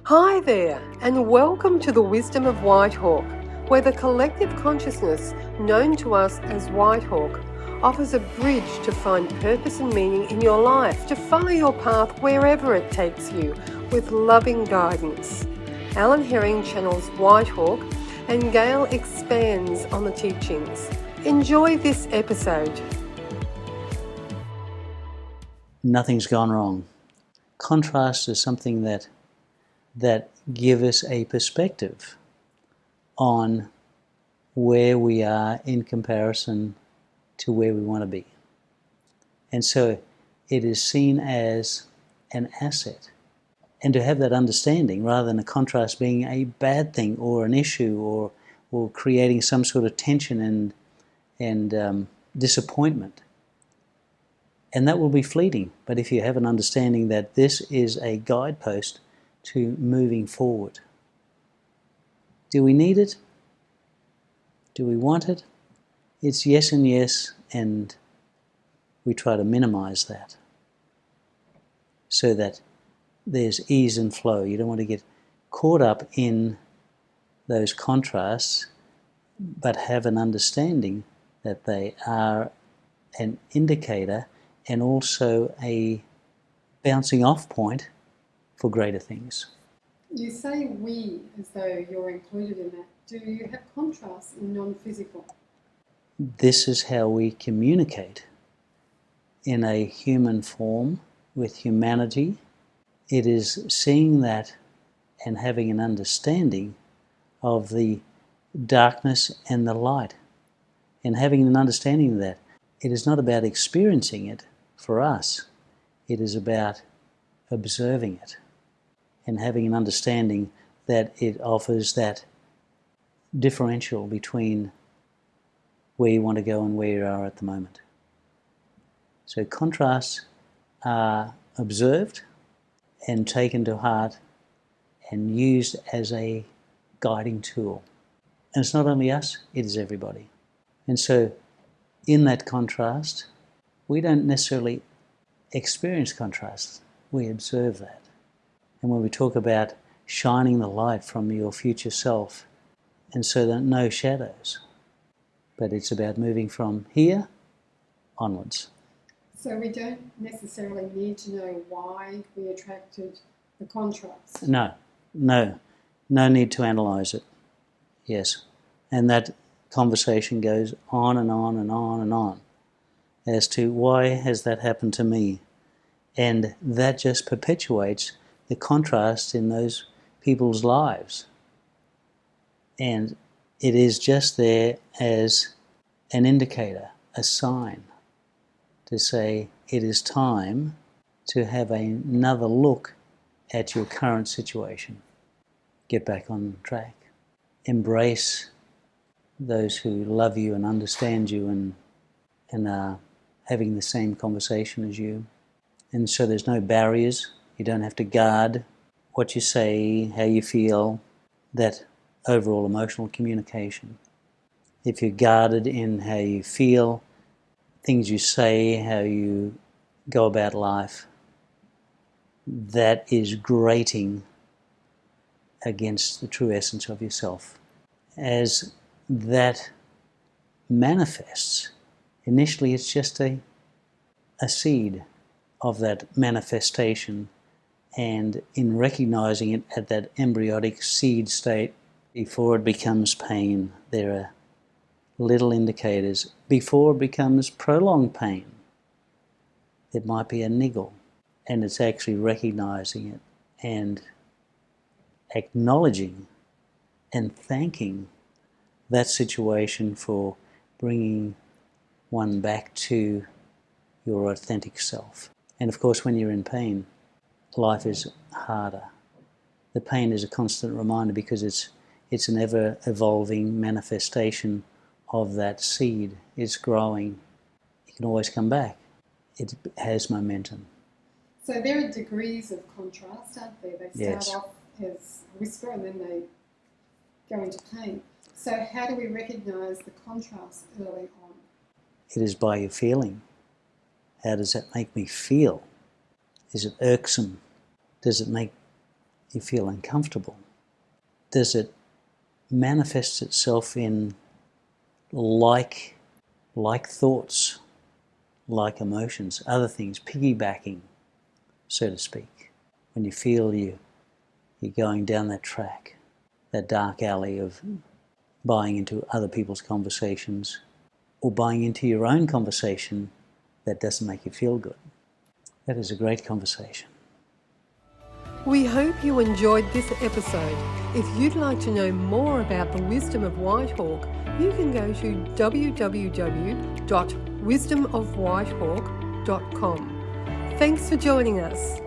Hi there, and welcome to the Wisdom of Whitehawk, where the collective consciousness known to us as Whitehawk offers a bridge to find purpose and meaning in your life, to follow your path wherever it takes you, with loving guidance. Alan Herring channels Whitehawk, and Gail expands on the teachings. Enjoy this episode. Nothing's gone wrong. Contrast is something that give us a perspective on where we are in comparison to where we want to be. And so it is seen as an asset. And to have that understanding, rather than a contrast being a bad thing or an issue or creating some sort of tension and disappointment. And that will be fleeting. But if you have an understanding that this is a guidepost to moving forward. Do we need it? Do we want it? It's yes and yes, and we try to minimize that so that there's ease and flow. You don't want to get caught up in those contrasts, but have an understanding that they are an indicator and also a bouncing off point for greater things. You say we as though you're included in that. Do you have contrasts in non-physical? This is how we communicate in a human form with humanity. It is seeing that and having an understanding of the darkness and the light, and having an understanding that it is not about experiencing it for us, it is about observing it and having an understanding that it offers that differential between where you want to go and where you are at the moment. So contrasts are observed and taken to heart and used as a guiding tool. And it's not only us, it is everybody. And so in that contrast, we don't necessarily experience contrast, we observe that. And when we talk about shining the light from your future self, and so that no shadows, but it's about moving from here onwards. So we don't necessarily need to know why we attracted the contrast. No need to analyse it. Yes, and that conversation goes on and on and on and on as to why has that happened to me, and that just perpetuates the contrast in those people's lives. And it is just there as an indicator, a sign, to say it is time to have another look at your current situation. Get back on track. Embrace those who love you and understand you and are having the same conversation as you. And so there's no barriers. You don't have to guard what you say, how you feel, that overall emotional communication. If you're guarded in how you feel, things you say, how you go about life, that is grating against the true essence of yourself. As that manifests, initially it's just a seed of that manifestation, and in recognizing it at that embryonic seed state, before it becomes pain, there are little indicators. Before it becomes prolonged pain, it might be a niggle, and it's actually recognizing it and acknowledging and thanking that situation for bringing one back to your authentic self. And of course, when you're in pain, life is harder. The pain is a constant reminder because it's an ever-evolving manifestation of that seed. It's growing. It can always come back. It has momentum. So there are degrees of contrast, aren't there? They start Yes. off as a whisper and then they go into pain. So how do we recognise the contrast early on? It is by your feeling. How does that make me feel? Is it irksome? Does it make you feel uncomfortable? Does it manifest itself in like thoughts, like emotions, other things, piggybacking, so to speak, when you feel you're going down that track, that dark alley of buying into other people's conversations or buying into your own conversation that doesn't make you feel good? That is a great conversation. We hope you enjoyed this episode. If you'd like to know more about the wisdom of Whitehawk, you can go to www.wisdomofwhitehawk.com. Thanks for joining us.